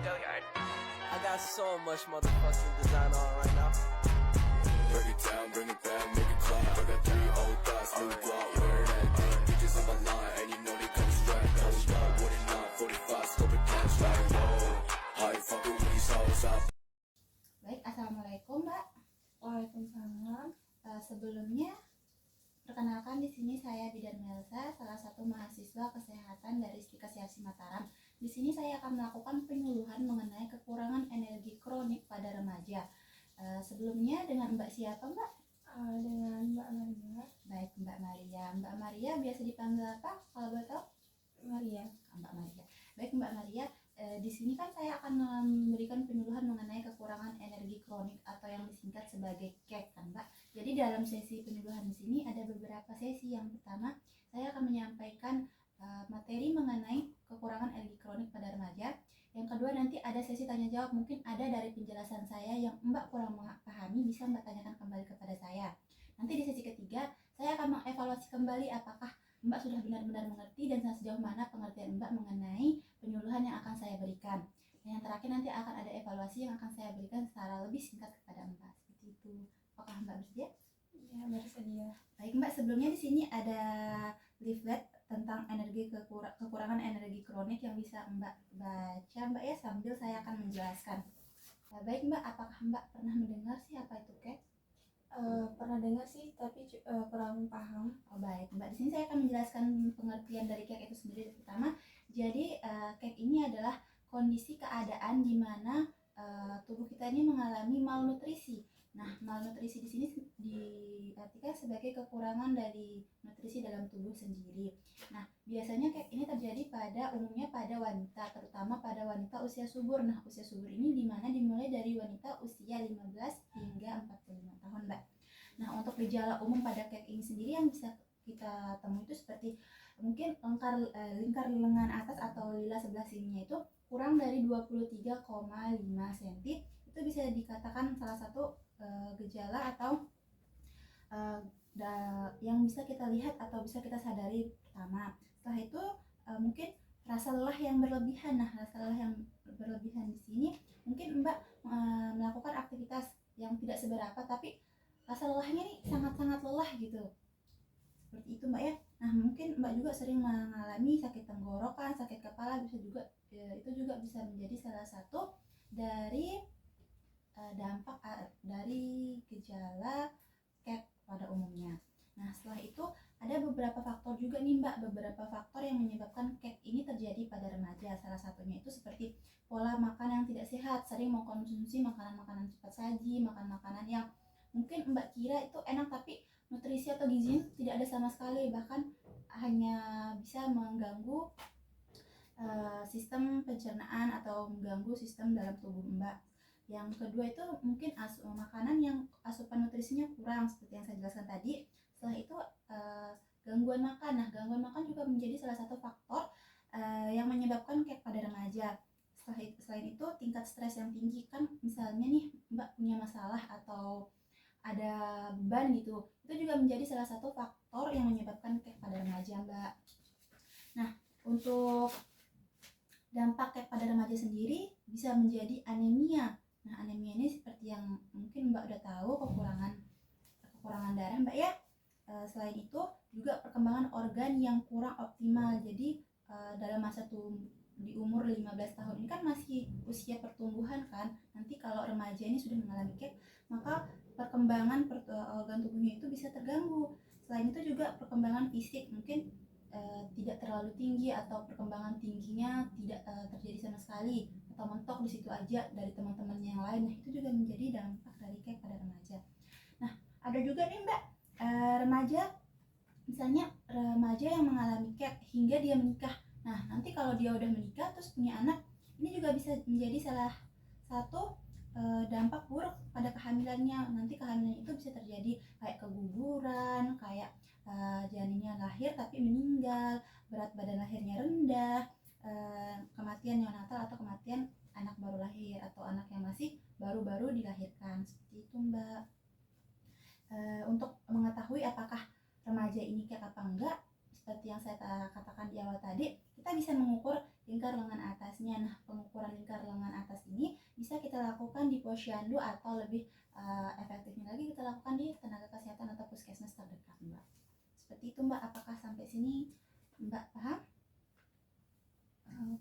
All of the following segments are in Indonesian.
I got so much motherfucking design on right now. Break it down, bring it back, make it clap. I got 3 old thoughts, new block, where that day. Bitches on my line, and you know they come straight. Hold up, what it not, 45, scope it cash like whoa. How you fucking with these hoes up? Baik, assalamualaikum Mbak. Waalaikumsalam. Sebelumnya, perkenalkan di sini saya Bidan Melsa, salah satu mahasiswa kesehatan dari Stikes Yarsi Mataram. Di sini saya akan melakukan penyuluhan mengenai kekurangan energi kronik pada remaja. Sebelumnya dengan Mbak siapa Mbak? Dengan Mbak Maria. Baik, Mbak Maria. Mbak Maria biasa dipanggil apa kalau boleh tahu? Maria. Mbak Maria. Baik Mbak Maria, di sini kan saya akan memberikan penyuluhan mengenai kekurangan energi kronik atau yang disingkat sebagai KEK kan Mbak. Jadi dalam sesi penyuluhan di sini ada beberapa sesi. Yang pertama, saya akan menyampaikan materi mengenai kekurangan energi kronik pada remaja. Yang kedua, nanti ada sesi tanya jawab. Mungkin ada dari penjelasan saya yang Mbak kurang pahami, bisa Mbak tanyakan kembali kepada saya. Nanti di sesi ketiga, saya akan mengevaluasi kembali apakah Mbak sudah benar-benar mengerti dan sejauh mana pengertian Mbak mengenai penyuluhan yang akan saya berikan. Dan yang terakhir nanti akan ada evaluasi yang akan saya berikan secara lebih singkat kepada Mbak. Seperti itu. Apakah Mbak bersedia? Ya, bersedia. Baik Mbak, sebelumnya di sini ada leaflet tentang kekurangan energi kronik yang bisa Mbak baca Mbak ya, sambil saya akan menjelaskan. Baik Mbak, apakah Mbak pernah mendengar sih apa itu KEK? Pernah dengar sih, tapi kurang paham. Oh baik Mbak, di sini saya akan menjelaskan pengertian dari KEK itu sendiri. Pertama, jadi KEK ini adalah kondisi keadaan di mana tubuh kita ini mengalami malnutrisi. Nah, malnutrisi di sini diartikan sebagai kekurangan dari nutrisi dalam tubuh sendiri. Nah, biasanya KEK ini terjadi umumnya pada wanita, terutama pada wanita usia subur. Nah, usia subur ini dimulai dari wanita usia 15 hingga 45 tahun, Mbak. Nah, untuk gejala umum pada KEK ini sendiri yang bisa kita temui itu seperti mungkin lingkar lengan atas atau lila sebelah sininya itu kurang dari 23,5 cm. Itu bisa dikatakan salah satu gejala atau yang bisa kita lihat atau bisa kita sadari pertama. Setelah itu mungkin rasa lelah yang berlebihan. Nah, rasa lelah yang berlebihan di sini mungkin Mbak melakukan aktivitas yang tidak seberapa, tapi rasa lelahnya nih sangat-sangat lelah gitu. Seperti itu Mbak ya. Nah, mungkin Mbak juga sering mengalami sakit tenggorokan, sakit kepala, itu juga bisa menjadi salah satu dari dampak dari gejala KEK pada umumnya. Nah, setelah itu ada beberapa faktor juga nih Mbak, beberapa faktor yang menyebabkan KEK ini terjadi pada remaja. Salah satunya itu seperti pola makan yang tidak sehat, sering mengkonsumsi makanan-makanan cepat saji, makanan-makanan yang mungkin Mbak kira itu enak tapi nutrisi atau gizinya tidak ada sama sekali, bahkan hanya bisa mengganggu sistem pencernaan atau mengganggu sistem dalam tubuh Mbak. Yang kedua itu mungkin makanan yang asupan nutrisinya kurang seperti yang saya jelaskan tadi. Setelah itu gangguan makan. Nah, gangguan makan juga menjadi salah satu faktor yang menyebabkan KEK pada remaja. Selain itu tingkat stres yang tinggi, kan misalnya nih Mbak punya masalah atau ada beban gitu, itu juga menjadi salah satu faktor yang menyebabkan KEK pada remaja Mbak. Nah, untuk dampak KEK pada remaja sendiri bisa menjadi anemia. Nah, anemia ini seperti yang mungkin Mbak udah tahu, kekurangan darah Mbak ya. Selain itu juga perkembangan organ yang kurang optimal. Jadi dalam masa di umur 15 tahun ini kan masih usia pertumbuhan kan. Nanti kalau remaja ini sudah mengalami KEK, maka perkembangan organ tubuhnya itu bisa terganggu. Selain itu juga perkembangan fisik mungkin tidak terlalu tinggi atau perkembangan tingginya tidak terjadi sama sekali, atau mentok di situ aja dari teman-temannya yang lain. Nah, itu juga menjadi dampak dari KEK pada remaja. Nah, ada juga nih Mbak remaja, misalnya remaja yang mengalami KEK hingga dia menikah. Nah, nanti kalau dia udah menikah terus punya anak, ini juga bisa menjadi salah satu dampak buruk pada kehamilannya. Nanti kehamilan itu bisa terjadi kayak keguguran, kayak janinnya lahir tapi meninggal, berat badan lahirnya rendah, kematian neonatal atau kematian anak baru lahir atau anak yang masih baru-baru dilahirkan. Seperti itu Mbak. Untuk mengetahui apakah remaja ini KEK apa enggak, seperti yang saya katakan di awal tadi, kita bisa mengukur dengan lingkar lengan atasnya. Nah, pengukuran lingkar lengan atas ini bisa kita lakukan di posyandu atau lebih efektifnya lagi kita lakukan di tenaga kesehatan atau puskesmas terdekat, Mbak. Seperti itu, Mbak. Apakah sampai sini Mbak paham?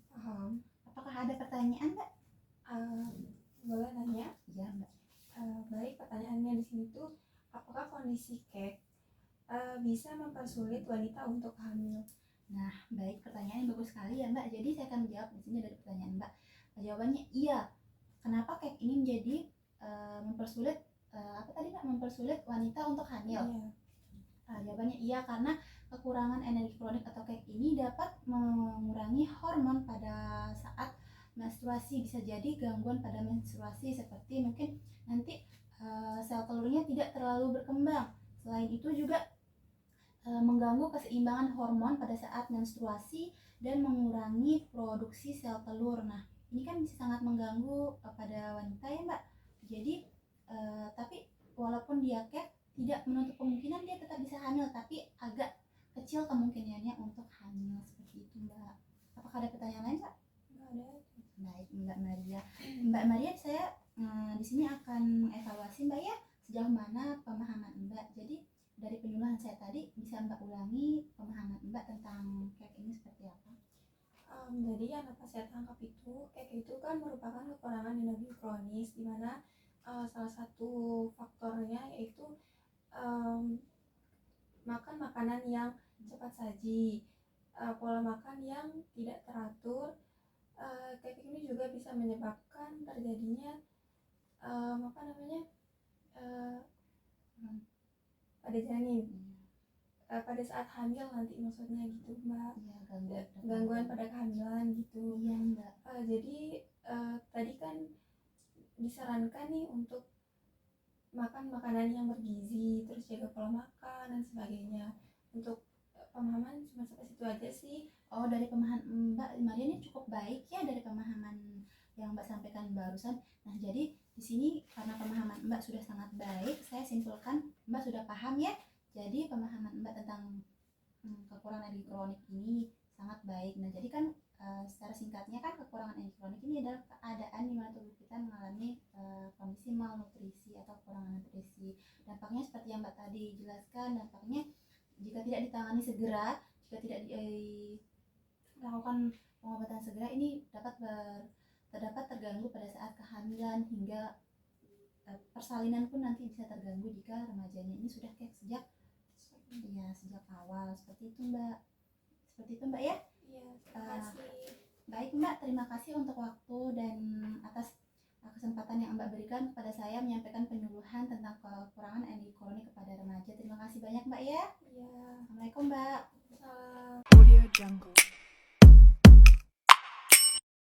Paham. Apakah ada pertanyaan, Mbak? Boleh nanya? Iya, Mbak. Baik, pertanyaannya di sini tuh, apakah kondisi kek bisa mempersulit wanita untuk hamil? Nah, baik, pertanyaan yang bagus sekali ya, Mbak. Jadi saya akan menjawab di sini dari pertanyaan Mbak. Jawabannya iya. Kenapa kek ini menjadi mempersulit apa tadi, Mbak? Mempersulit wanita untuk hamil? Iya. Jawabannya iya, karena kekurangan energi kronik atau kek ini dapat mengurangi hormon pada saat menstruasi. Bisa jadi gangguan pada menstruasi seperti mungkin nanti sel telurnya tidak terlalu berkembang. Selain itu juga mengganggu keseimbangan hormon pada saat menstruasi dan mengurangi produksi sel telur. Nah, ini kan bisa sangat mengganggu pada wanita ya, Mbak. Jadi tapi walaupun dia kek, tidak menutup kemungkinan dia tetap bisa hamil, tapi agak kecil kemungkinannya untuk hamil. Seperti itu, Mbak. Apakah ada pertanyaan lain, Mbak? Nggak ada. Baik, Mbak Maria. Mbak Maria, saya di sini akan evaluasi, Mbak ya, sejauh mana pemahaman Mbak. Jadi dari penyuluhan saya tadi, bisa Mbak ulangi pemahaman Mbak tentang kek ini seperti apa? Jadi yang dapat saya tangkap itu, kek itu kan merupakan kekurangan energi kronis, di mana salah satu faktornya yaitu makan makanan yang cepat saji, pola makan yang tidak teratur. Kek ini juga bisa menyebabkan terjadinya pada janin pada saat hamil nanti, maksudnya gitu, Mbak. Ya, Gangguan pada kehamilan gitu. Iya, Mbak. Jadi tadi kan disarankan nih untuk makan makanan yang bergizi, terus jaga pola makan dan sebagainya. Untuk pemahaman cuma sampai situ aja sih. Oh, dari pemahaman Mbak Maria ini cukup baik ya, dari pemahaman yang Mbak sampaikan barusan. Nah, jadi di sini karena pemahaman Mbak sudah sangat baik, saya simpulkan Mbak sudah paham ya. Jadi pemahaman Mbak tentang kekurangan energi kronik ini sangat baik. Nah, jadi kan secara singkatnya kan kekurangan energi kronik ini adalah keadaan di mana tubuh kita mengalami kondisi malnutrisi atau kekurangan nutrisi. Dampaknya seperti yang Mbak tadi jelaskan, dampaknya jika tidak ditangani segera, jika tidak melakukan pengobatan segera, ini dapat terdapat terganggu pada saat kehamilan hingga persalinan pun nanti bisa terganggu jika remajanya ini sudah kek sejak awal. Seperti itu, Mbak. Seperti itu, Mbak ya. Iya, terima kasih. Baik, Mbak, terima kasih untuk waktu dan atas kesempatan yang Mbak berikan kepada saya menyampaikan penyuluhan tentang kekurangan energi kronik kepada remaja. Terima kasih banyak, Mbak ya. Iya. Assalamualaikum, Mbak.